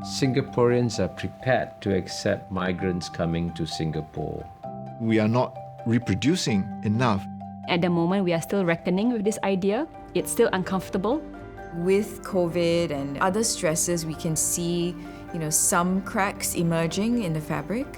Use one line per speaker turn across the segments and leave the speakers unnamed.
Singaporeans are prepared to accept migrants coming to Singapore.
We are not reproducing enough.
At the moment, we are still reckoning with this idea. It's still uncomfortable.
With COVID and other stresses, we can see, some cracks emerging in the fabric.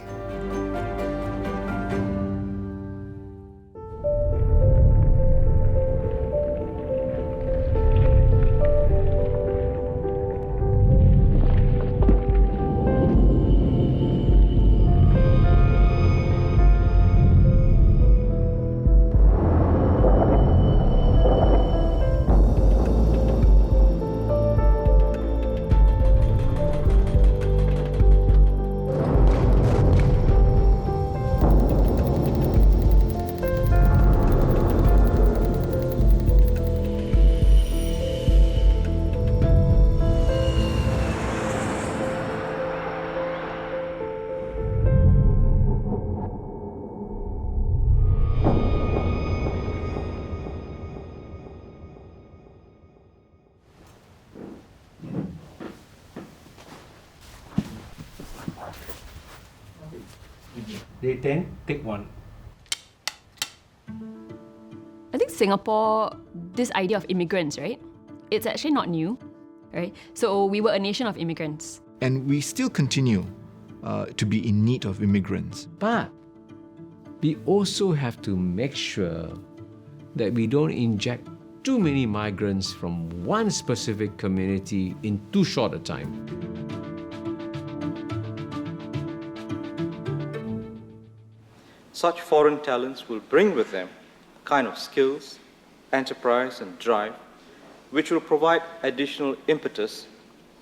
Day 10, take 1.
I think Singapore, this idea of immigrants, right? It's actually not new, right? So we were a nation of immigrants.
And we still continue to be in need of immigrants.
But we also have to make sure that we don't inject too many migrants from one specific community in too short a time.
Such foreign talents will bring with them a kind of skills, enterprise and drive which will provide additional impetus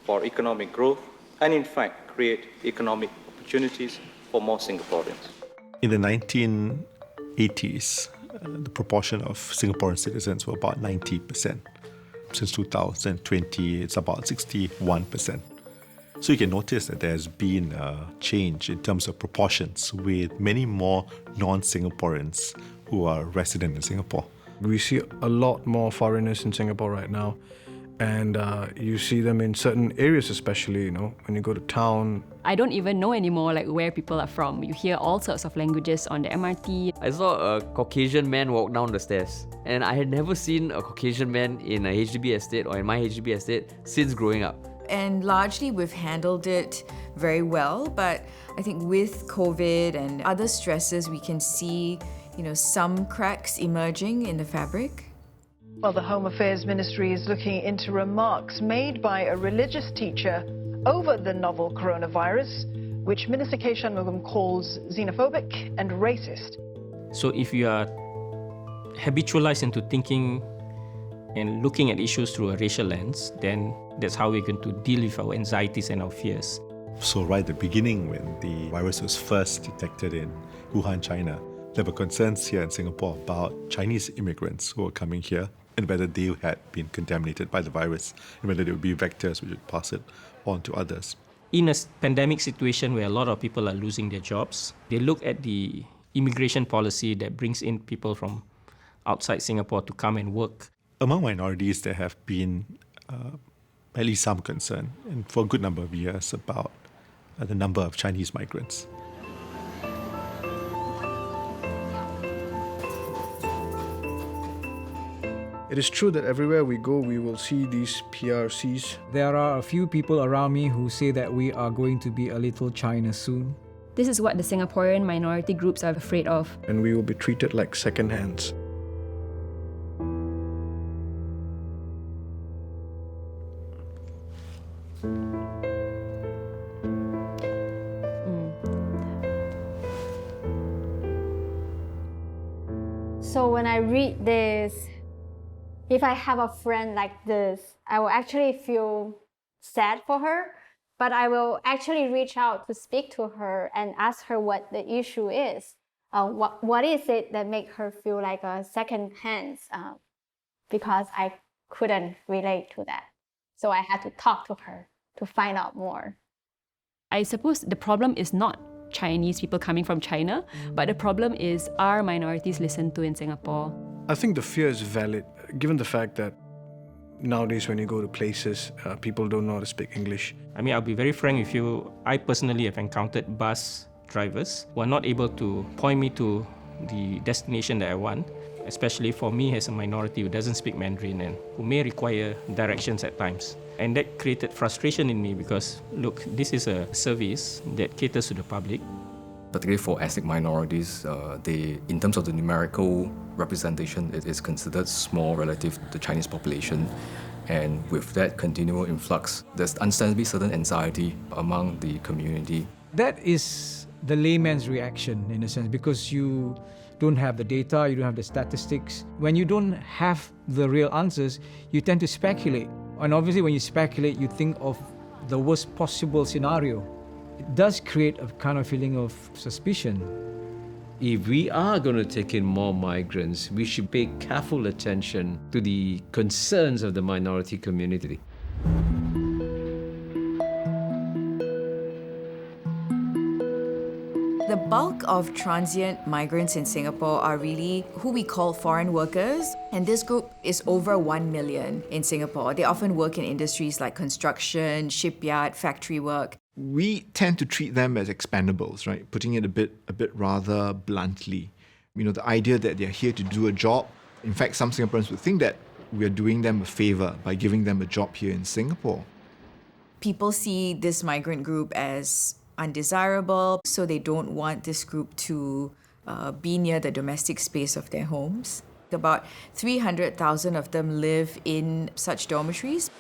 for economic growth and in fact create economic opportunities for more Singaporeans.
In the 1980s, the proportion of Singaporean citizens were about 90%. Since 2020, it's about 61%. So you can notice that there's been a change in terms of proportions with many more non-Singaporeans who are resident in Singapore.
We see a lot more foreigners in Singapore right now, and you see them in certain areas, especially, when you go to town.
I don't even know anymore where people are from. You hear all sorts of languages on the MRT.
I saw a Caucasian man walk down the stairs, and I had never seen a Caucasian man in a HDB estate or in my HDB estate since growing up.
And largely we've handled it very well, but I think with COVID and other stresses, we can see, some cracks emerging in the fabric.
Well, the Home Affairs Ministry is looking into remarks made by a religious teacher over the novel coronavirus, which Minister K. Shanmugam calls xenophobic and racist.
So if you are habitualized into thinking and looking at issues through a racial lens, then that's how we're going to deal with our anxieties and our fears.
So right at the beginning, when the virus was first detected in Wuhan, China, there were concerns here in Singapore about Chinese immigrants who were coming here and whether they had been contaminated by the virus and whether there would be vectors which would pass it on to others.
In a pandemic situation where a lot of people are losing their jobs, they look at the immigration policy that brings in people from outside Singapore to come and work.
Among minorities, there have been at least some concern, and for a good number of years, about the number of Chinese migrants.
It is true that everywhere we go, we will see these PRCs.
There are a few people around me who say that we are going to be a little China soon.
This is what the Singaporean minority groups are afraid of.
And we will be treated like second hands.
So when I read this, if I have a friend like this, I will actually feel sad for her, but I will actually reach out to speak to her and ask her what the issue is. What is it that makes her feel like a second hand? Because I couldn't relate to that. So I had to talk to her to find out more.
I suppose the problem is not Chinese people coming from China, but the problem is, are minorities listened to in Singapore?
I think the fear is valid, given the fact that Nowadays, when you go to places, people don't know how to speak English.
I mean, I'll be very frank with you. I personally have encountered bus drivers who are not able to point me to the destination that I want, especially for me as a minority who doesn't speak Mandarin and who may require directions at times. And that created frustration in me because, look, this is a service that caters to the public.
Particularly for ethnic minorities, in terms of the numerical representation, it is considered small relative to the Chinese population. And with that continual influx, there's understandably certain anxiety among the community.
That is the layman's reaction, in a sense, because you don't have the data, you don't have the statistics. When you don't have the real answers, you tend to speculate. And obviously, when you speculate, you think of the worst possible scenario. It does create a kind of feeling of suspicion.
If we are going to take in more migrants, we should pay careful attention to the concerns of the minority community.
The bulk of transient migrants in Singapore are really who we call foreign workers, and this group is over 1 million in Singapore. They often work in industries like construction, shipyard, factory work.
We tend to treat them as expendables, right? Putting it a bit rather bluntly. You know, the idea that they're here to do a job. In fact, some Singaporeans would think that we are doing them a favor by giving them a job here in Singapore.
People see this migrant group as undesirable, so they don't want this group to be near the domestic space of their homes. About 300,000 of them live in such dormitories.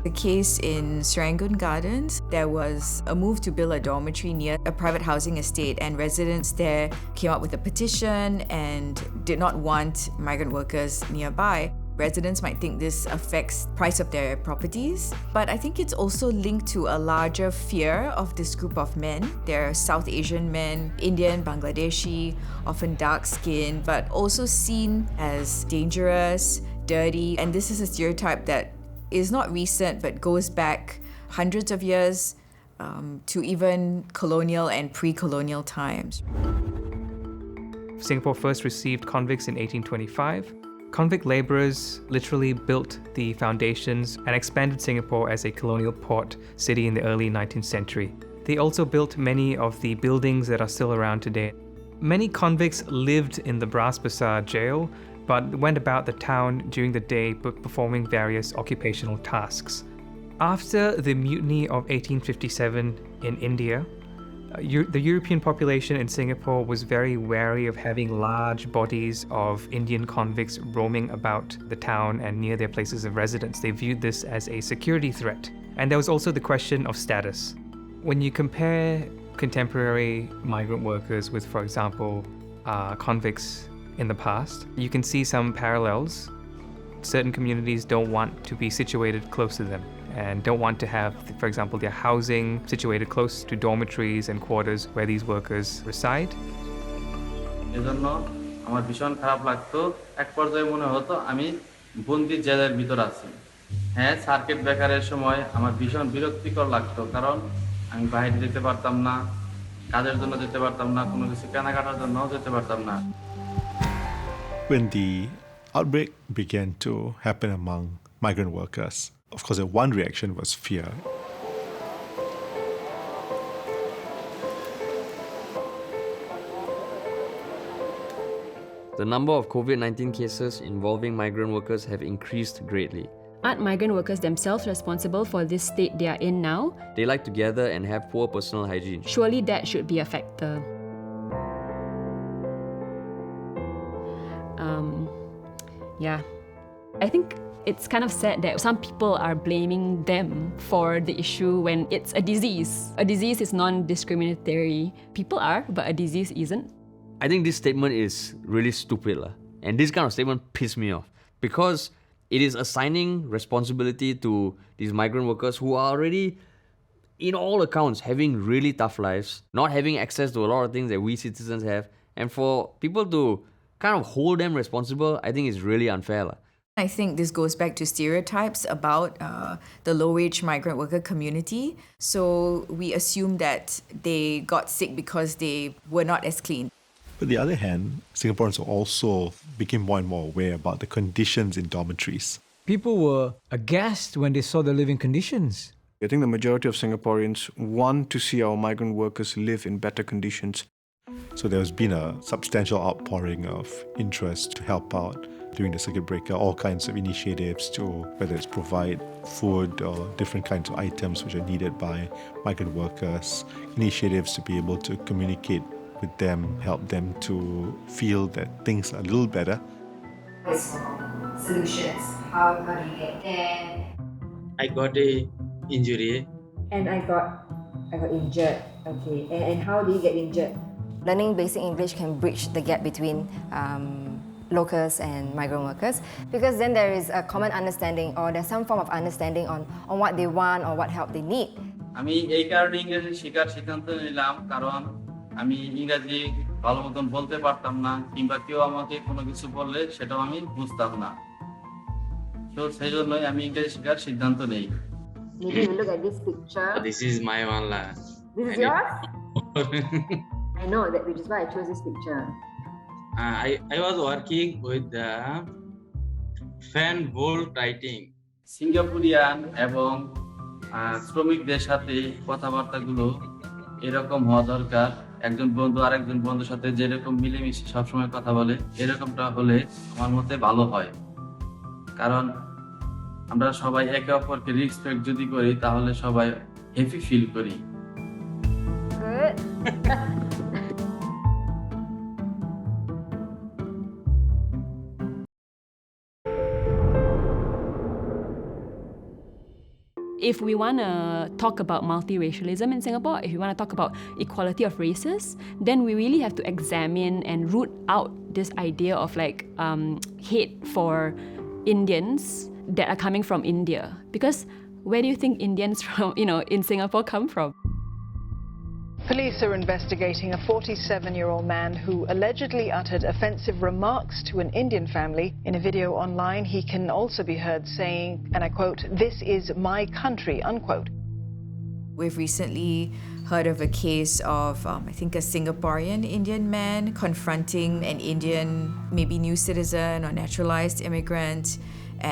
The case in Serangoon Gardens, there was a move to build a dormitory near a private housing estate, and residents there came up with a petition and did not want migrant workers nearby. Residents might think this affects the price of their properties, but I think it's also linked to a larger fear of this group of men. They're South Asian men, Indian, Bangladeshi, often dark-skinned, but also seen as dangerous, dirty, and this is a stereotype that is not recent but goes back hundreds of years to even colonial and pre-colonial times.
Singapore first received convicts in 1825. Convict labourers literally built the foundations and expanded Singapore as a colonial port city in the early 19th century. They also built many of the buildings that are still around today. Many convicts lived in the Bras Basah jail, but went about the town during the day performing various occupational tasks. After the mutiny of 1857 in India, the European population in Singapore was very wary of having large bodies of Indian convicts roaming about the town and near their places of residence. They viewed this as a security threat. And there was also the question of status. When you compare contemporary migrant workers with, for example, convicts in the past, you can see some parallels. Certain communities don't want to be situated close to them and don't want to have, for example, their housing situated close to dormitories and quarters where these workers reside.
এজন্য আমার ভীষণ খারাপ লাগতো এক পর্যায়ে মনে হতো আমি বন্দি জেলের ভিতর আছি হ্যাঁ সার্কিট ব্রেকারের সময় আমার ভীষণ বিরক্তিকর লাগতো কারণ আমি বাইরে যেতে পারতাম না কাজের জন্য যেতে পারতাম না কোনো কিছু কেনাকাটার জন্য যেতে পারতাম না
When the outbreak began to happen among migrant workers, of course, one reaction was fear.
The number of COVID-19 cases involving migrant workers have increased greatly.
Aren't migrant workers themselves responsible for this state they are in now?
They like to gather and have poor personal hygiene.
Surely that should be a factor. Yeah, I think it's kind of sad that some people are blaming them for the issue when it's a disease. A disease is non-discriminatory. People are, but a disease isn't.
I think this statement is really stupid. And this kind of statement pissed me off because it is assigning responsibility to these migrant workers who are already, in all accounts, having really tough lives, not having access to a lot of things that we citizens have. And for people to kind of hold them responsible, I think is really unfair.
I think this goes back to stereotypes about the low-wage migrant worker community. So we assume that they got sick because they were not as clean.
On the other hand, Singaporeans also became more and more aware about the conditions in dormitories.
People were aghast when they saw the living conditions.
I think the majority of Singaporeans want to see our migrant workers live in better conditions.
So there's been a substantial outpouring of interest to help out during the circuit breaker, all kinds of initiatives to, whether it's provide food or different kinds of items which are needed by migrant workers, initiatives to be able to communicate with them, help them to feel that things are a little better.
Solutions, how do you get there?
I got a injury.
And I got injured. Okay, and how do you get injured?
Learning basic English can bridge the gap between locals and migrant workers, because then there is a common understanding, or there's some form of understanding on what they want or what help they need.
আমি এই কারণে ইংরেজি শেখার সিদ্ধান্ত নিলাম, কারণ আমি ইংরেজি ভালো মতন বলতে পারতাম না, কিংবা কেউ আমাকে কোনো কিছু বললে সেটাও আমি বুঝতাম না। তো সেই জন্যই আমি ইংরেজি শেখার সিদ্ধান্ত নেই।
Maybe you look at this picture.
This is my one lah.
This is yours? I know that, which is why I chose this picture.
I was working with the fan bolt writing.
Singaporean এবং শ্রমিকদের সাথে কথাবার্তাগুলো এরকম হওয়া দরকার। একজন বন্ধু আরেকজন বন্ধুর সাথে যেরকম মিলেমিশে সবসময় কথা বলে, এরকমটা হলে আমার মতে ভালো হয়। কারণ আমরা সবাই একে অপরকে রেসপেক্ট যদি করি, তাহলে সবাই হ্যাপি ফিল করি।
If we want to talk about multiracialism in Singapore, if we want to talk about equality of races, then we really have to examine and root out this idea of hate for Indians that are coming from India. Because where do you think Indians from, in Singapore come from?
Police are investigating a 47-year-old man who allegedly uttered offensive remarks to an Indian family. In a video online, he can also be heard saying, and I quote, "This is my country," unquote.
We've recently heard of a case of, I think, a Singaporean Indian man confronting an Indian, maybe new citizen or naturalized immigrant,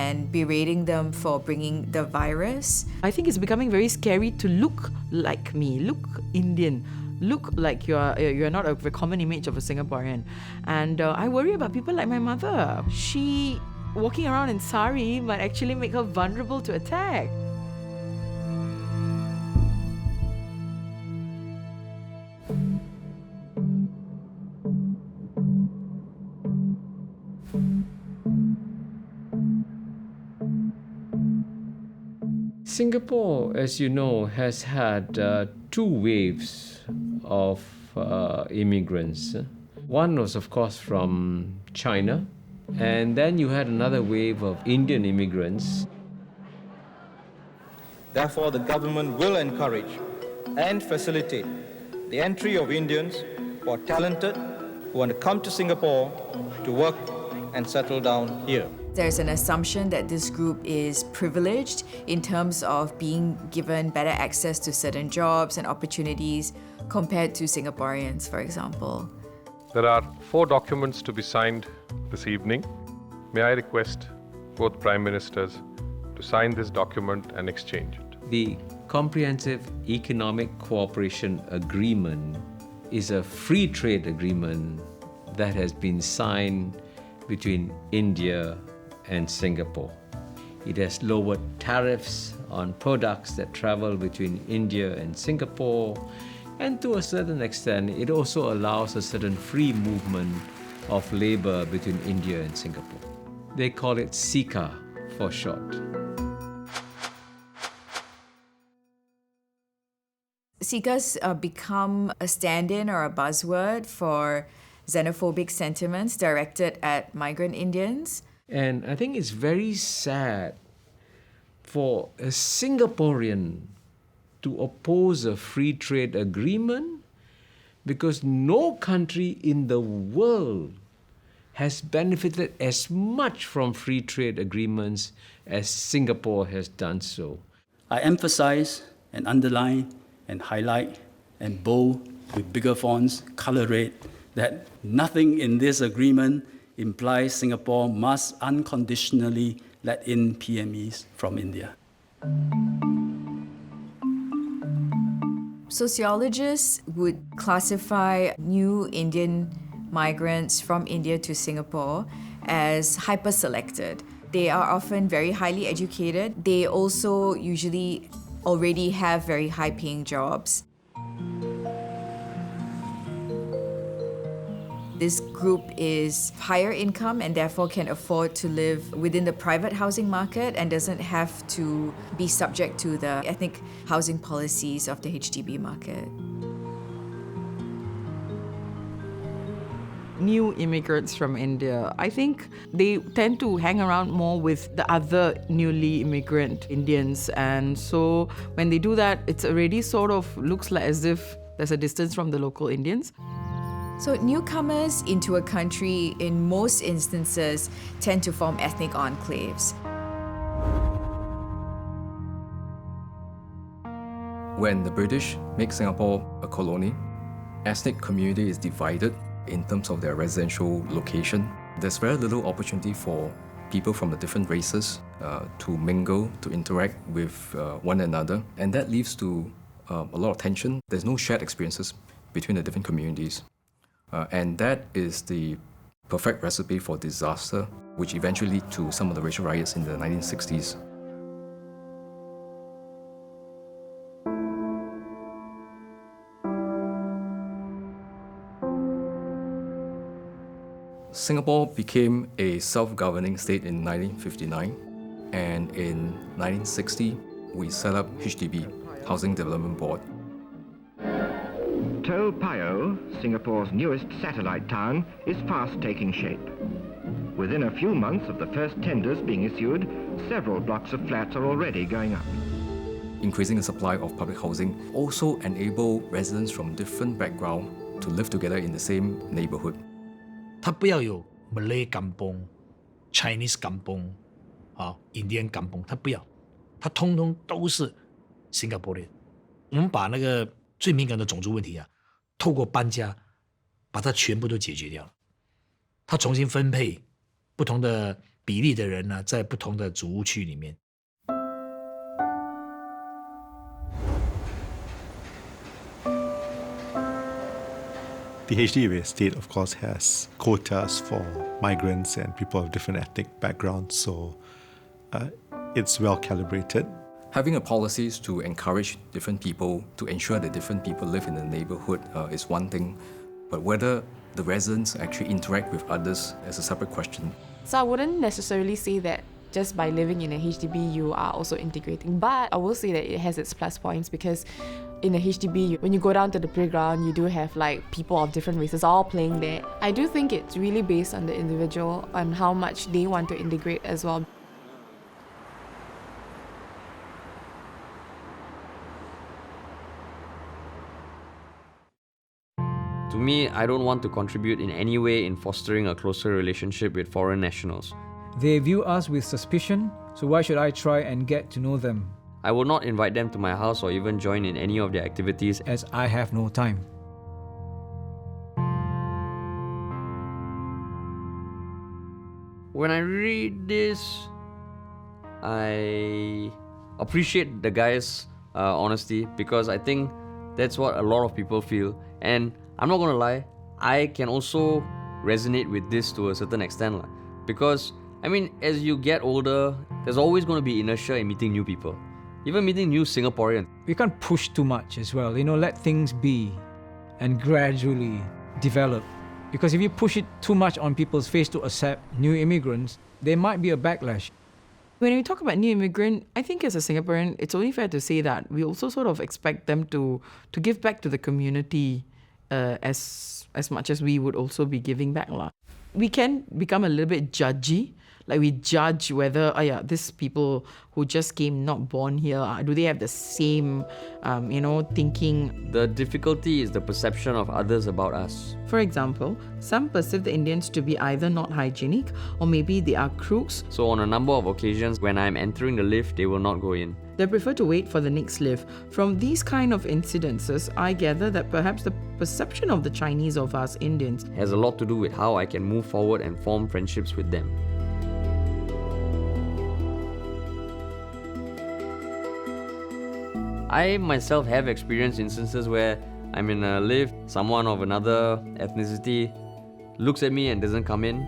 and berating them for bringing the virus.
I think it's becoming very scary to look like me, look Indian, look like you're not a common image of a Singaporean. And I worry about people like my mother. She walking around in sari might actually make her vulnerable to attack.
Singapore, as you know, has had two waves of immigrants. One was, of course, from China, and then you had another wave of Indian immigrants.
Therefore, the government will encourage and facilitate the entry of Indians who are talented, who want to come to Singapore to work and settle down here.
There's an assumption that this group is privileged in terms of being given better access to certain jobs and opportunities compared to Singaporeans, for example.
There are 4 documents to be signed this evening. May I request both Prime Ministers to sign this document and exchange it?
The Comprehensive Economic Cooperation Agreement is a free trade agreement that has been signed between India and Singapore. It has lowered tariffs on products that travel between India and Singapore, and to a certain extent, it also allows a certain free movement of labor between India and Singapore. They call it SICA for short.
SICA's become a stand-in or a buzzword for xenophobic sentiments directed at migrant Indians.
And I think it's very sad for a Singaporean to oppose a free trade agreement, because no country in the world has benefited as much from free trade agreements as Singapore has done so.
I emphasize and underline and highlight and bold with bigger fonts, color red, that nothing in this agreement implies Singapore must unconditionally let in PMEs from India.
Sociologists would classify new Indian migrants from India to Singapore as hyperselected. They are often very highly educated. They also usually already have very high-paying jobs. This group is higher income and therefore can afford to live within the private housing market and doesn't have to be subject to the ethnic housing policies of the HDB market.
New immigrants from India, I think they tend to hang around more with the other newly immigrant Indians, and so when they do that, it's already sort of looks like as if there's a distance from the local Indians.
So newcomers into a country in most instances tend to form ethnic enclaves.
When the British make Singapore a colony, ethnic community is divided in terms of their residential location. There's very little opportunity for people from the different races to mingle, to interact with one another, and that leads to a lot of tension. There's no shared experiences between the different communities. And that is the perfect recipe for disaster, which eventually led to some of the racial riots in the 1960s. Singapore became a self-governing state in 1959, and in 1960, we set up HDB, Housing Development Board.
Toa Payoh, Singapore's newest satellite town, is fast taking shape. Within a few months of the first tenders being issued, several blocks of flats are already going up.
Increasing the supply of public housing also enable residents from different backgrounds to live together in the same neighborhood.
它不要有 Malay kampung, Chinese kampung, Indian kampung， 它不要，它通通都是 Singaporean。我们把那个最敏感的种族问题啊，透过搬家，把它全部都解决掉了。它重新分配不同的比例的人呢，在不同的组屋区里面。
The HDB estate, of course, has quotas for migrants and people of different ethnic backgrounds, so it's well calibrated.
Having a policies to encourage different people, to ensure that different people live in the neighborhood is one thing, but whether the residents actually interact with others is a separate question.
So I wouldn't necessarily say that just by living in a HDB you are also integrating, but I will say that it has its plus points because in a HDB, when you go down to the playground, you do have like people of different races all playing there. I do think it's really based on the individual, on how much they want to integrate as well.
To me, I don't want to contribute in any way in fostering a closer relationship with foreign nationals.
They view us with suspicion, so why should I try and get to know them?
I will not invite them to my house or even join in any of their activities,
as I have no time.
When I read this, I appreciate the guy's honesty, because I think that's what a lot of people feel. And I'm not gonna lie, I can also resonate with this to a certain extent. Because, I mean, as you get older, there's always gonna be inertia in meeting new people. Even meeting new Singaporeans.
We can't push too much as well, let things be and gradually develop. Because if you push it too much on people's face to accept new immigrants, there might be a backlash.
When we talk about new immigrant, I think as a Singaporean, it's only fair to say that we also sort of expect them to give back to the community as much as we would also be giving back. We can become a little bit judgy. Like we judge whether, these people who just came, not born here, do they have the same, thinking?
The difficulty is the perception of others about us.
For example, some perceive the Indians to be either not hygienic or maybe they are crooks.
So on a number of occasions, when I'm entering the lift, they will not go in.
They prefer to wait for the next lift. From these kind of incidences, I gather that perhaps the perception of the Chinese of us Indians
has a lot to do with how I can move forward and form friendships with them. I myself have experienced instances where I'm in a lift, someone of another ethnicity looks at me and doesn't come in.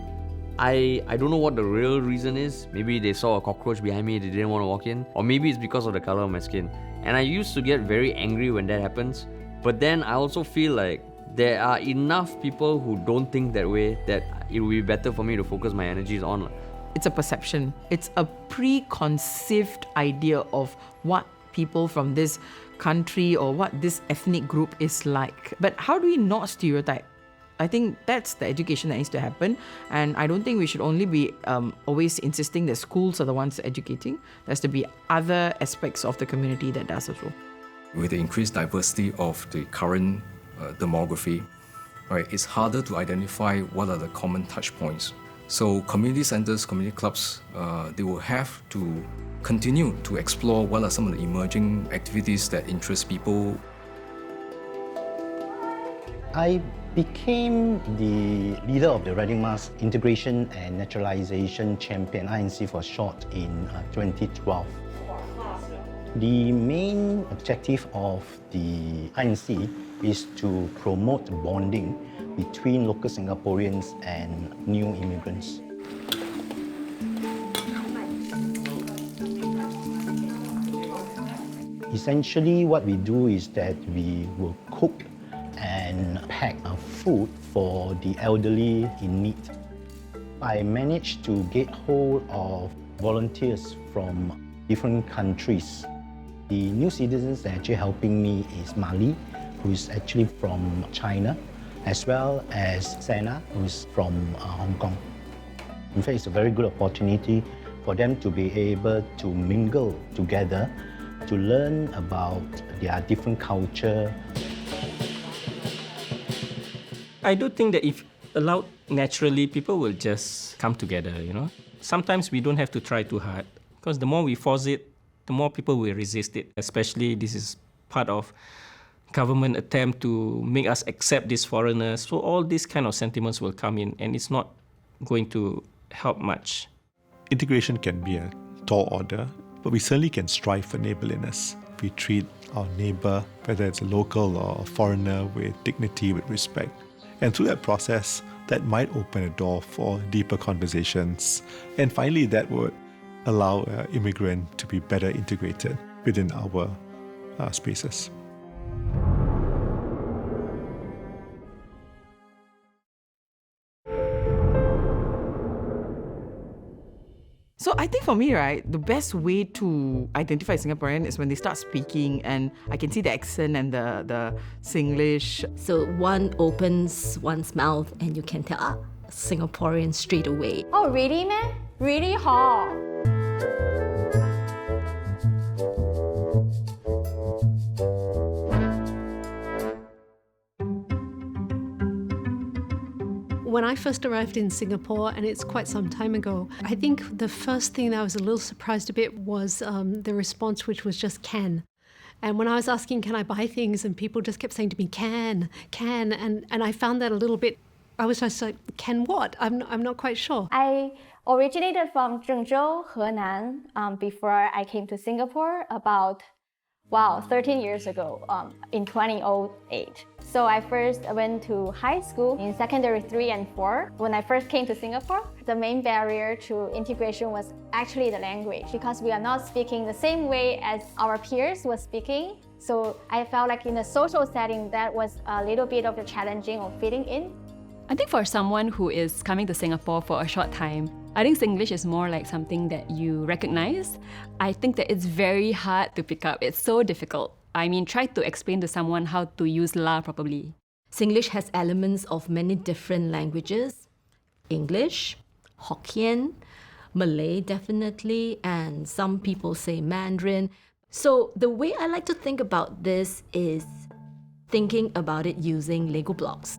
I don't know what the real reason is. Maybe they saw a cockroach behind me, they didn't want to walk in. Or maybe it's because of the color of my skin. And I used to get very angry when that happens. But then I also feel like there are enough people who don't think that way that it will be better for me to focus my energies on.
It's a perception. It's a preconceived idea of what people from this country or what this ethnic group is like. But how do we not stereotype? I think that's the education that needs to happen, and I don't think we should only be always insisting that schools are the ones educating. There has to be other aspects of the community that does as well.
With the increased diversity of the current demography, right, it's harder to identify what are the common touch points. So community centers, community clubs, they will have to continue to explore what are some of the emerging activities that interest people.
I became the leader of the Riding Mask Integration and Naturalization Champion, INC for short, in 2012. The main objective of the INC is to promote bonding between local Singaporeans and new immigrants. Essentially, what we do is that we will cook and pack food for the elderly in need. I managed to get hold of volunteers from different countries. The new citizens that are actually helping me is Mali, who is actually from China, as well as Sana, who is from Hong Kong. In fact, it's a very good opportunity for them to be able to mingle together, to learn about their different culture.
I do think that if allowed naturally, people will just come together, you know. Sometimes we don't have to try too hard, because the more we force it, the more people will resist it. Especially this is part of government attempt to make us accept these foreigners. So all these kind of sentiments will come in, and it's not going to help much.
Integration can be a tall order, but we certainly can strive for neighborliness. We treat our neighbor, whether it's a local or a foreigner, with dignity, with respect. And through that process, that might open a door for deeper conversations. And finally, that would allow an immigrant to be better integrated within our spaces.
So I think for me, right, the best way to identify Singaporean is when they start speaking, and I can see the accent and the Singlish.
So one opens one's mouth and you can tell, Singaporean straight away.
Oh, really, man? Really hard.
When I first arrived in Singapore, and it's quite some time ago, I think the first thing that I was a little surprised a bit was the response, which was just can. And when I was asking, can I buy things? And people just kept saying to me, can. And I found that a little bit, I was just like, can what? I'm not quite sure.
I originated from Zhengzhou, Henan, before I came to Singapore about 13 years ago, in 2008. So I first went to high school in secondary 3 and 4. When I first came to Singapore, the main barrier to integration was actually the language, because we are not speaking the same way as our peers were speaking. So I felt like in a social setting, that was a little bit of a challenging of fitting in.
I think for someone who is coming to Singapore for a short time, I think Singlish is more like something that you recognize. I think that it's very hard to pick up. It's so difficult. I mean, try to explain to someone how to use la properly.
Singlish has elements of many different languages. English, Hokkien, Malay definitely, and some people say Mandarin. So the way I like to think about this is thinking about it using Lego blocks.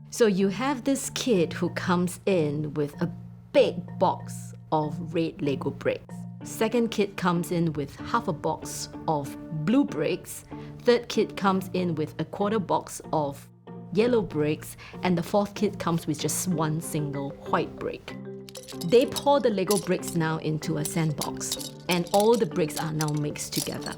So you have this kid who comes in with a big box of red Lego bricks. Second kid comes in with half a box of blue bricks. Third kid comes in with a quarter box of yellow bricks. And the fourth kid comes with just one single white brick. They pour the Lego bricks now into a sandbox. And all the bricks are now mixed together.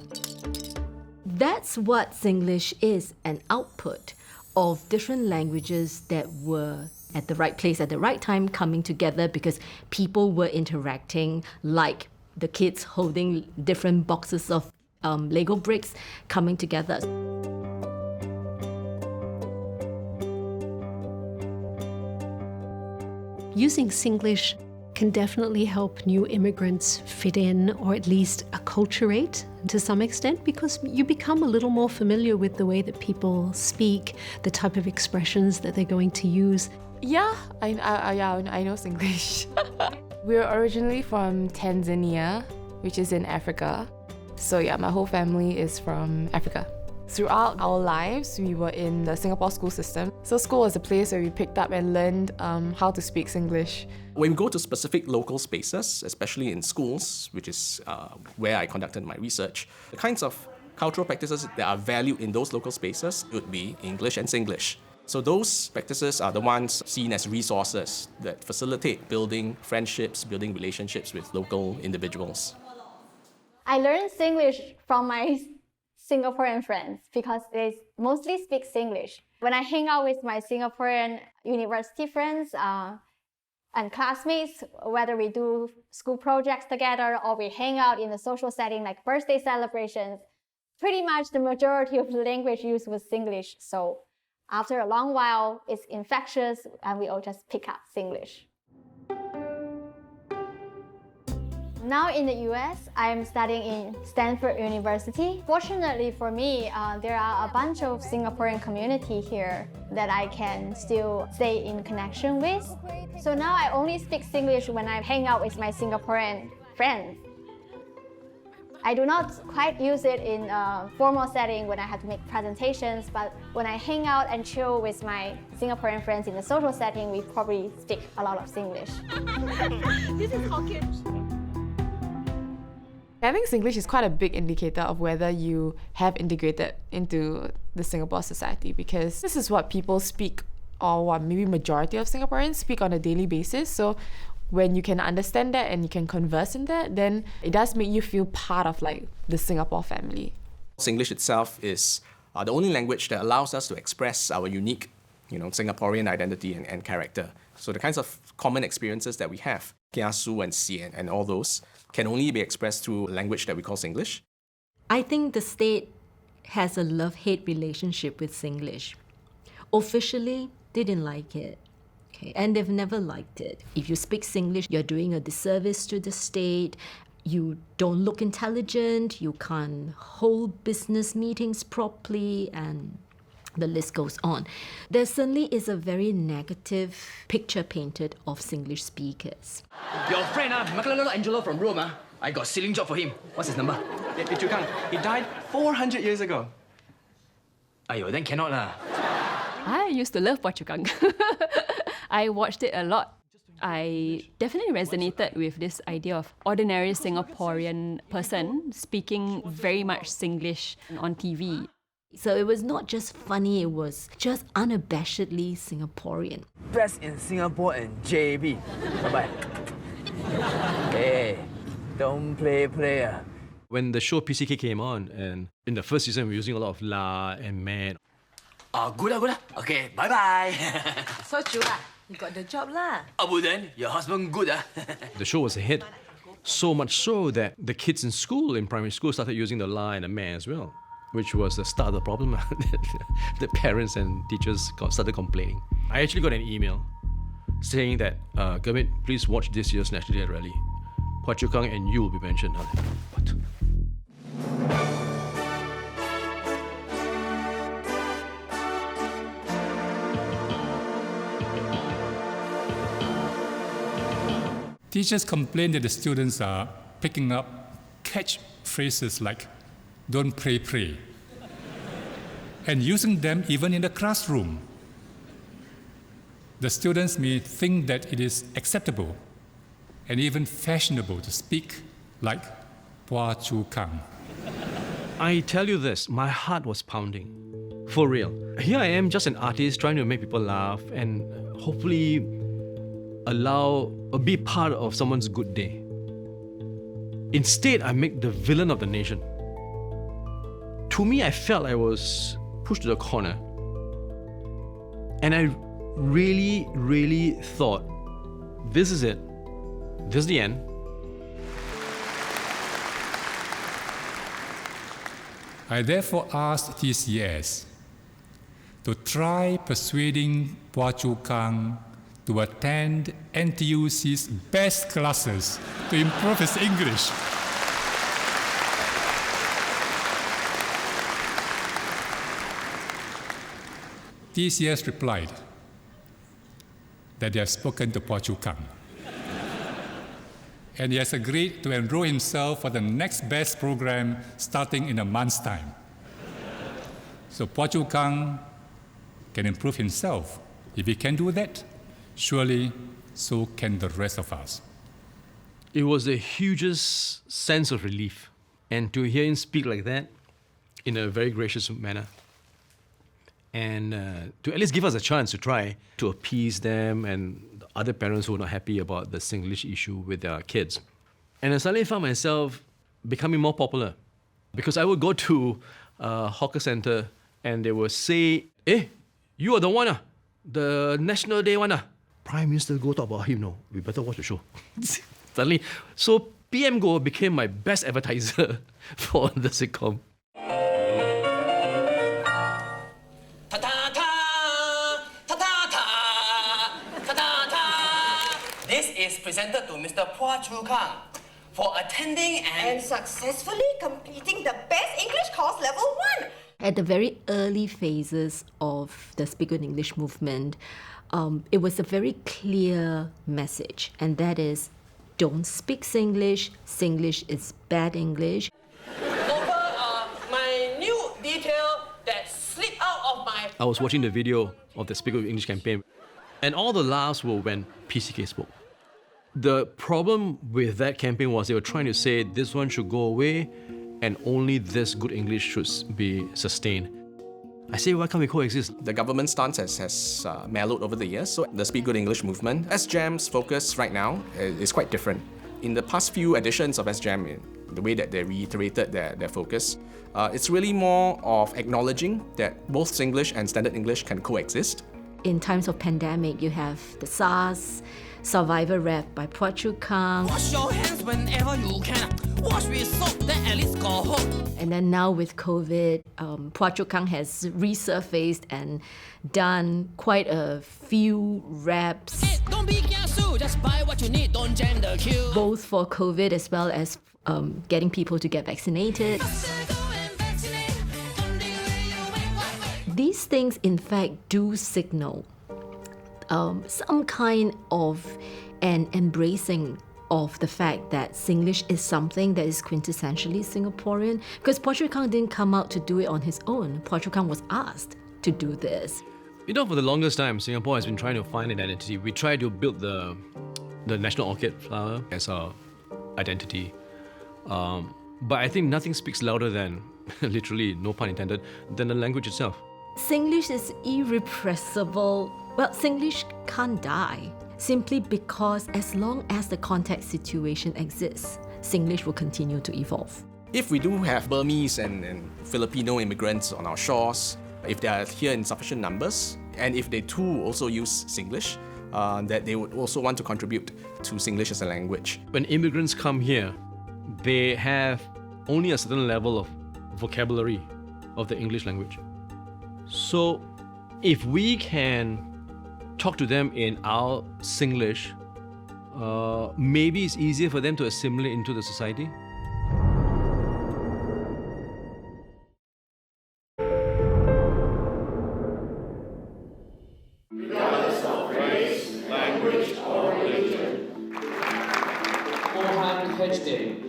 That's what Singlish is, an output of different languages that were at the right place at the right time coming together because people were interacting, like the kids holding different boxes of Lego bricks coming together.
Using Singlish can definitely help new immigrants fit in, or at least acculturate to some extent, because you become a little more familiar with the way that people speak, the type of expressions that they're going to use.
Yeah, I know Singlish. We're originally from Tanzania, which is in Africa. So yeah, my whole family is from Africa. Throughout our lives, we were in the Singapore school system. So school was a place where we picked up and learned how to speak Singlish.
When we go to specific local spaces, especially in schools, which is where I conducted my research, the kinds of cultural practices that are valued in those local spaces would be English and Singlish. So those practices are the ones seen as resources that facilitate building friendships, building relationships with local individuals.
I learned Singlish from my Singaporean friends because they mostly speak Singlish. When I hang out with my Singaporean university friends and classmates, whether we do school projects together or we hang out in a social setting like birthday celebrations, pretty much the majority of the language used was Singlish. So after a long while, it's infectious and we all just pick up Singlish. Now in the US, I'm studying in Stanford University. Fortunately for me, there are a bunch of Singaporean community here that I can still stay in connection with. So now I only speak Singlish when I hang out with my Singaporean friends. I do not quite use it in a formal setting when I have to make presentations, but when I hang out and chill with my Singaporean friends in a social setting, we probably speak a lot of Singlish.
This is Hokkien. I think Singlish is quite a big indicator of whether you have integrated into the Singapore society, because this is what people speak, or what maybe majority of Singaporeans speak on a daily basis. So when you can understand that and you can converse in that, then it does make you feel part of like the Singapore family.
Singlish itself is the only language that allows us to express our unique, Singaporean identity and character. So the kinds of common experiences that we have, kiasu and sien and all those, can only be expressed through a language that we call Singlish.
I think the state has a love-hate relationship with Singlish. Officially, they didn't like it. Okay, and they've never liked it. If you speak Singlish, you're doing a disservice to the state. You don't look intelligent. You can't hold business meetings properly, and the list goes on. There certainly is a very negative picture painted of Singlish speakers.
Your friend, Michelangelo from Rome, I got a ceiling job for him. What's his number?
Pichu Kang. He died 400 years ago.
Ayo, then cannot lah.
I used to love Phua Chu Kang. I watched it a lot. I definitely resonated with this idea of ordinary Singaporean person speaking very much Singlish on TV.
So it was not just funny, it was just unabashedly Singaporean.
Best in Singapore and JB. Bye-bye. Hey, don't play.
When the show PCK came on, and in the first season we were using a lot of la and man.
Good. Okay, bye-bye.
So Chula, you got the job lah.
Well then, your husband good
The show was a hit. So much so that the kids in school, in primary school, started using the la and the man as well, which was the start of the problem. The parents and teachers started complaining. I actually got an email saying that, Gurmit, please watch this year's National Day Rally. Phua Chu Kang and you will be mentioned. What?
Teachers complain that the students are picking up catchphrases like "don't pray," and using them even in the classroom. The students may think that it is acceptable and even fashionable to speak like Phua Chu Kang.
I tell you this, my heart was pounding. For real. Here I am, just an artist trying to make people laugh and hopefully be part of someone's good day. Instead, I make the villain of the nation. to me, I felt I was pushed to the corner. And I really, really thought, this is it. This is the end.
I therefore asked TCS to try persuading Phua Chu Kang to attend NTUC's best classes to improve his English. TCS replied that they have spoken to Phua Chu Kang, and he has agreed to enroll himself for the next best program starting in a month's time. So Phua Chu Kang can improve himself. If he can do that, surely so can the rest of us.
It was the hugest sense of relief. And to hear him speak like that in a very gracious manner, and to at least give us a chance to try to appease them and the other parents who were not happy about the Singlish issue with their kids. And I suddenly found myself becoming more popular, because I would go to a hawker center and they would say, you are the one, the National Day one. Prime Minister Go talk about him, no, we better watch the show. Suddenly, so PM Go became my best advertiser for the sitcom.
This is presented to Mr. Phua Chu Kang for attending and
successfully completing the best English course level 1.
At the very early phases of the Speak Good English movement, it was a very clear message, and that is, don't speak Singlish. Singlish is bad English.
my new detail that slipped out of my...
I was watching the video of the Speak Good English campaign, and all the laughs were when PCK spoke. The problem with that campaign was they were trying to say this one should go away and only this good English should be sustained. I say, why can't we coexist?
The government stance has mellowed over the years, so the Speak Good English movement, SGEM's focus right now is quite different. In the past few editions of SGEM, the way that they reiterated their focus, it's really more of acknowledging that both Singlish and Standard English can coexist.
In times of pandemic, you have the SARS Survivor rap by Phua Chu Kang.
Wash your hands whenever you can. Wash with soap, then at least got hope.
And then now with COVID, Phua Chu Kang has resurfaced and done quite a few raps.
Hey, don't be kiasu, just buy what you need, don't jam the queue.
Both for COVID as well as getting people to get vaccinated. These things, in fact, do signal some kind of an embracing of the fact that Singlish is something that is quintessentially Singaporean. Because Phua Chu Kang didn't come out to do it on his own. Phua Chu Kang was asked to do this.
You know, for the longest time, Singapore has been trying to find an identity. We tried to build the national orchid flower as our identity. But I think nothing speaks louder than, literally, no pun intended, than the language itself.
Singlish is irrepressible. Well, Singlish can't die, simply because as long as the context situation exists, Singlish will continue to evolve.
If we do have Burmese and Filipino immigrants on our shores, if they are here in sufficient numbers, and if they too also use Singlish, that they would also want to contribute to Singlish as a language.
When immigrants come here, they have only a certain level of vocabulary of the English language. So if we can talk to them in our Singlish, maybe it's easier for them to assimilate into the society.
Regardless of race, language, or religion. Mohan Hejde.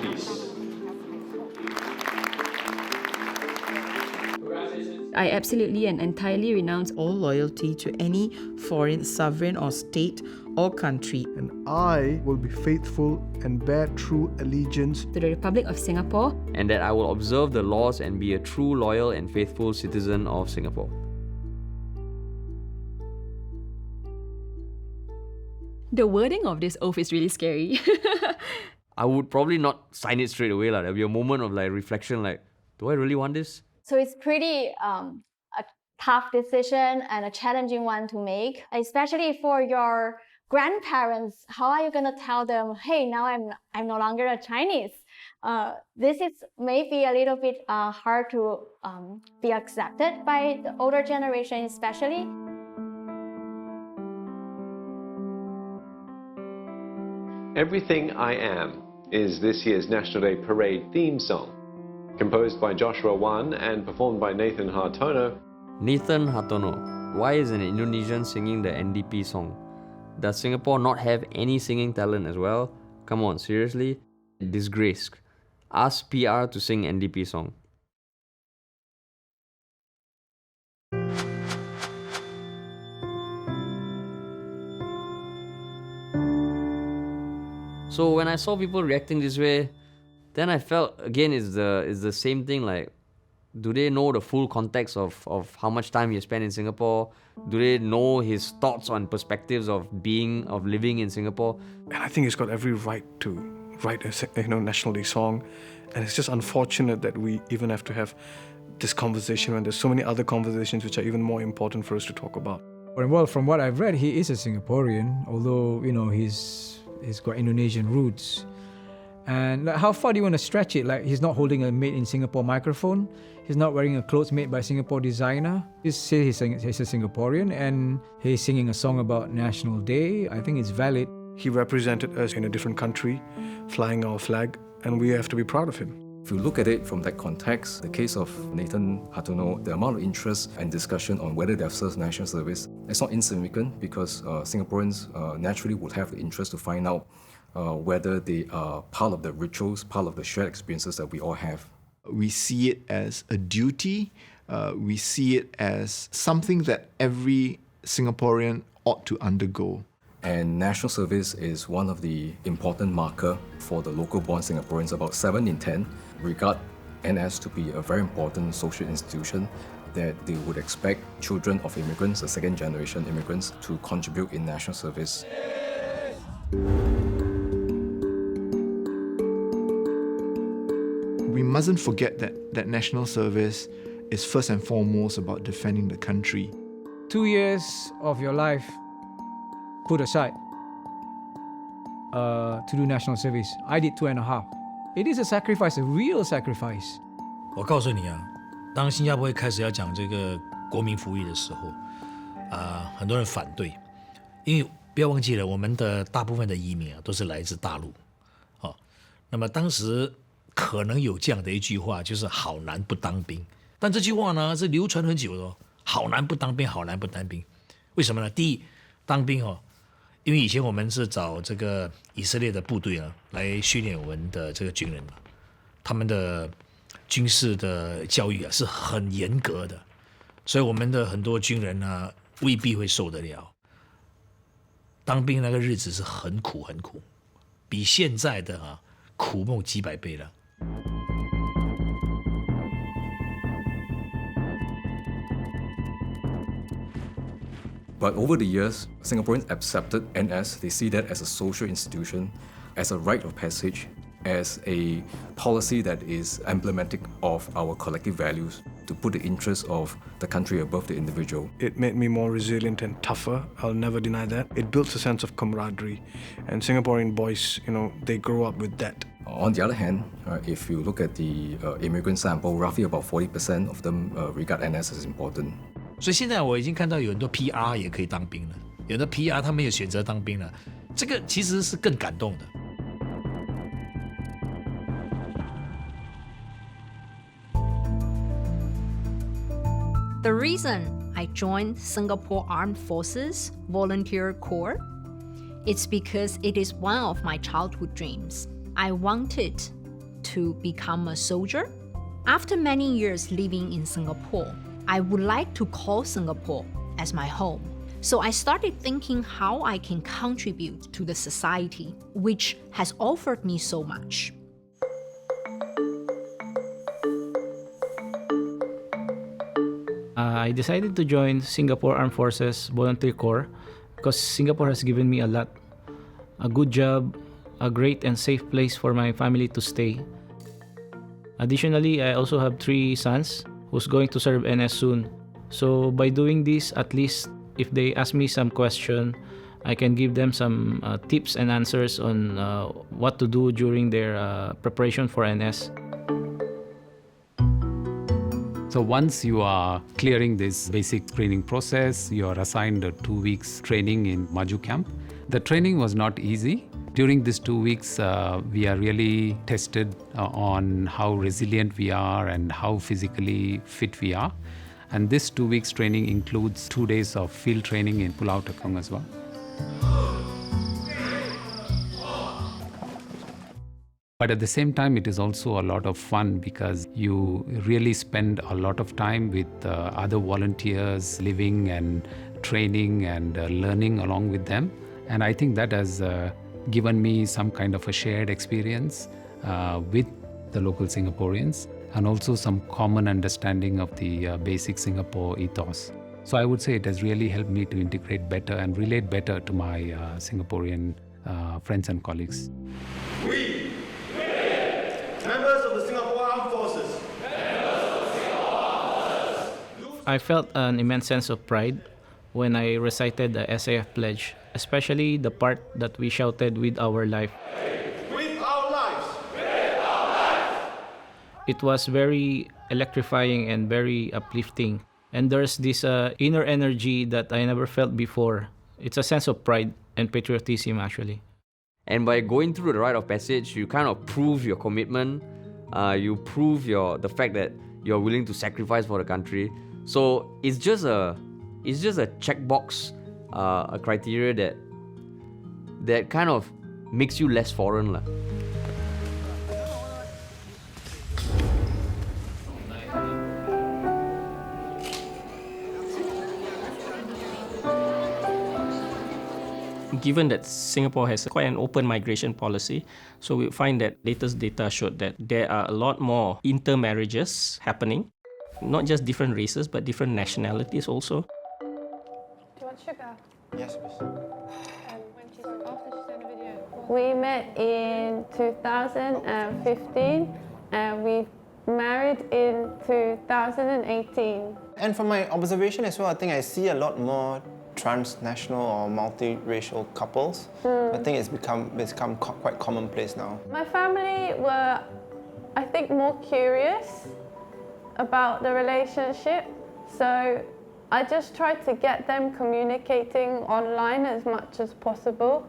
Please.
I absolutely and entirely renounce
all loyalty to any foreign sovereign or state or country.
And I will be faithful and bear true allegiance
to the Republic of Singapore.
And that I will observe the laws and be a true, loyal and faithful citizen of Singapore.
The wording of this oath is really scary.
I would probably not sign it straight away. There'll be a moment of reflection do I really want this?
So it's pretty a tough decision and a challenging one to make, especially for your grandparents. How are you going to tell them, hey, now I'm no longer a Chinese? This is maybe a little bit hard to be accepted by the older generation, especially.
Everything I Am is this year's National Day Parade theme song. Composed by Joshua Wan and performed by Nathan Hartono.
Nathan Hartono, why is an Indonesian singing the NDP song? Does Singapore not have any singing talent as well? Come on, seriously? Disgrace. Ask PR to sing NDP song. So when I saw people reacting this way, then I felt again it's the same thing. Like, do they know the full context of how much time he spent in Singapore? Do they know his thoughts on perspectives of living in Singapore?
And I think he's got every right to write a National Day song. And it's just unfortunate that we even have to have this conversation when there's so many other conversations which are even more important for us to talk about.
Well, from what I've read, he is a Singaporean, although, he's got Indonesian roots. And how far do you want to stretch it? Like, he's not holding a made in Singapore microphone. He's not wearing a clothes made by Singapore designer. He says he's a Singaporean and he's singing a song about National Day. I think it's valid.
He represented us in a different country, flying our flag, and we have to be proud of him.
If you look at it from that context, the case of Nathan Hartono, the amount of interest and discussion on whether they've served national service, it's not insignificant because Singaporeans naturally would have the interest to find out whether they are part of the rituals, part of the shared experiences that we all have.
We see it as a duty. We see it as something that every Singaporean ought to undergo.
And national service is one of the important marker for the local-born Singaporeans. About 7 in 10 regard NS to be a very important social institution that they would expect children of immigrants, the second-generation immigrants, to contribute in national service.
We mustn't forget that national service is first and foremost about defending the country.
2 years of your life put aside to do national service. I did 2.5. It is a sacrifice, a real sacrifice.
我告诉你啊，当新加坡开始要讲这个国民服役的时候，很多人反对，因为不要忘记了，我们的大部分的移民都是来自大陆，那么当时可能有这样的一句话，就是好男不当兵。但这句话呢是流传很久的哦，好男不当兵，好男不当兵。为什么呢？第一，当兵因为以前我们是找这个以色列的部队来训练我们的这个军人他们的军事的教育是很严格的，所以我们的很多军人未必会受得了。当兵那个日子是很苦很苦，比现在的苦梦几百倍了。
But over the years, Singaporeans accepted NS. They see that as a social institution, as a rite of passage, as a policy that is emblematic of our collective values, to put the interests of the country above the individual.
It made me more resilient and tougher. I'll never deny that. It builds a sense of camaraderie. And Singaporean boys, they grow up with that.
On the other hand, if you look at the immigrant sample, roughly about 40% of them regard NS as important.
所以现在我已经看到有很多 PR 也可以当兵了，有的 PR 他们也选择当兵了，这个其实是更感动的。
The reason I joined Singapore Armed Forces Volunteer Corps, it's because it is one of my childhood dreams. I wanted to become a soldier. After many years living in Singapore, I would like to call Singapore as my home. So I started thinking how I can contribute to the society, which has offered me so much.
I decided to join Singapore Armed Forces Volunteer Corps because Singapore has given me a lot. A good job, a great and safe place for my family to stay. Additionally, I also have 3 sons who's going to serve NS soon. So by doing this, at least if they ask me some question, I can give them some tips and answers on what to do during their preparation for NS.
So once you are clearing this basic training process, you are assigned a 2 weeks training in Maju camp. The training was not easy. During these 2 weeks, we are really tested on how resilient we are and how physically fit we are. And this 2 weeks training includes 2 days of field training in Pulau Tekong as well. But at the same time, it is also a lot of fun because you really spend a lot of time with other volunteers, living and training and learning along with them. And I think that has given me some kind of a shared experience with the local Singaporeans and also some common understanding of the basic Singapore ethos. So I would say it has really helped me to integrate better and relate better to my Singaporean friends and colleagues.
We, members of the Singapore Armed Forces.
I felt an immense sense of pride when I recited the SAF pledge, especially the part that we shouted with our life.
With our lives.
It was very electrifying and very uplifting. And there's this inner energy that I never felt before. It's a sense of pride and patriotism, actually.
And by going through the rite of passage, you kind of prove your commitment. You prove the fact that you're willing to sacrifice for the country. So it's just a checkbox, a criteria that kind of makes you less foreign, lah.
Given that Singapore has quite an open migration policy, so we find that latest data showed that there are a lot more intermarriages happening, not just different races, but different nationalities also.
Do you want sugar?
Yes, please.
We met in 2015 and we married in 2018.
And from my observation as well, I think I see a lot more transnational or multiracial couples. I think it's become quite commonplace now.
My family were, I think, more curious about the relationship, so I just tried to get them communicating online as much as possible.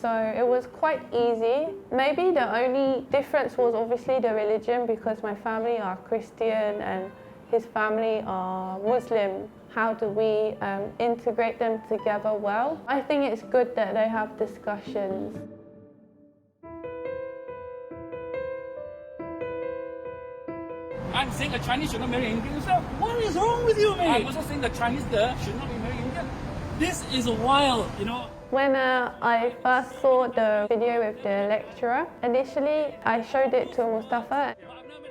So it was quite easy. Maybe the only difference was obviously the religion, because my family are Christian and his family are Muslim. How do we integrate them together well? I think it's good that they have discussions.
I'm saying a Chinese should not marry an Indian. So what is wrong with you, man? I'm also saying the Chinese girl should not be marrying Indian. This is wild, you know.
When I first saw the video with the lecturer, initially I showed it to Mustafa.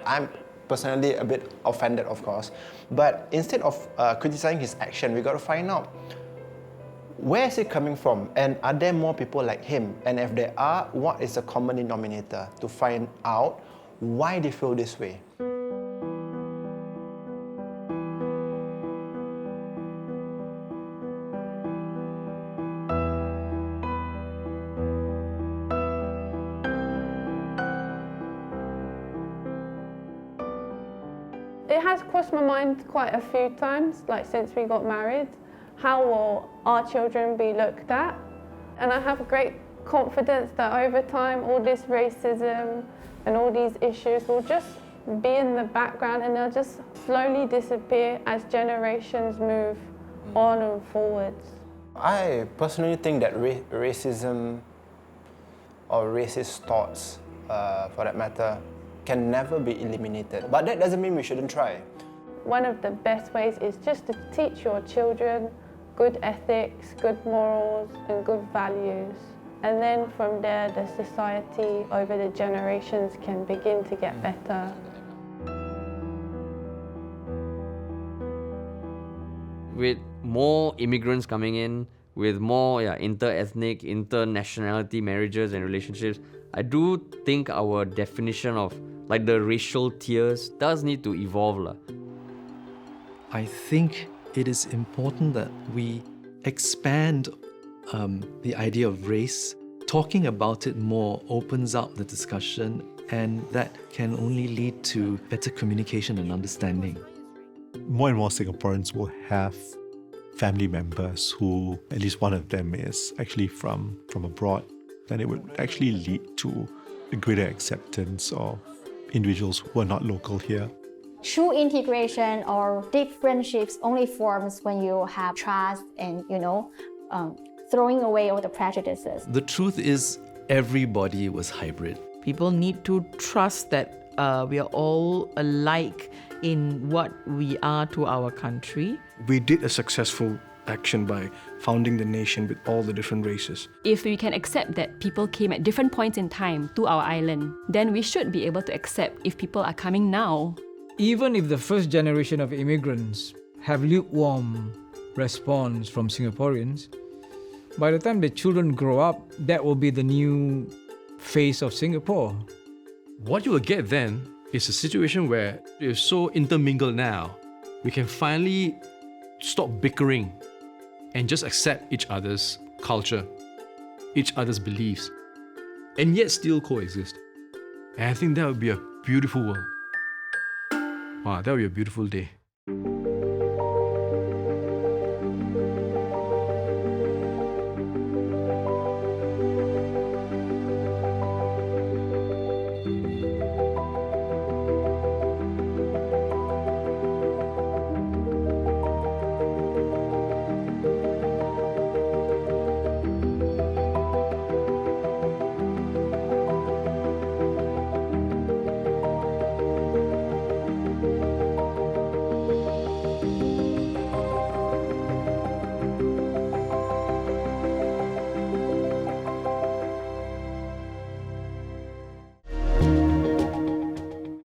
I'm personally a bit offended, of course, but instead of criticizing his action, we got to find out where is it coming from, and are there more people like him, and if there are, what is the common denominator, to find out why they feel this way.
It has crossed my mind quite a few times, like since we got married. How will our children be looked at? And I have great confidence that over time all this racism and all these issues will just be in the background and they'll just slowly disappear as generations move on and forwards.
I personally think that racism or racist thoughts, for that matter, can never be eliminated. But that doesn't mean we shouldn't try.
One of the best ways is just to teach your children good ethics, good morals, and good values. And then from there, the society over the generations can begin to get better.
With more immigrants coming in, with more inter-ethnic, inter-nationality marriages and relationships, I do think our definition of like the racial tiers, does need to evolve lah.
I think it is important that we expand the idea of race. Talking about it more opens up the discussion, and that can only lead to better communication and understanding.
More and more Singaporeans will have family members who, at least one of them is actually from abroad, then it would actually lead to a greater acceptance of individuals who are not local here.
True integration or deep friendships only forms when you have trust and, throwing away all the prejudices.
The truth is, everybody was hybrid.
People need to trust that we are all alike in what we are to our country.
We did a successful action by founding the nation with all the different races.
If we can accept that people came at different points in time to our island, then we should be able to accept if people are coming now.
Even if the first generation of immigrants have lukewarm response from Singaporeans, by the time the children grow up, that will be the new face of Singapore.
What you will get then is a situation where we're so intermingled now, we can finally stop bickering and just accept each other's culture, each other's beliefs, and yet still coexist. And I think that would be a beautiful world. Wow, that would be a beautiful day.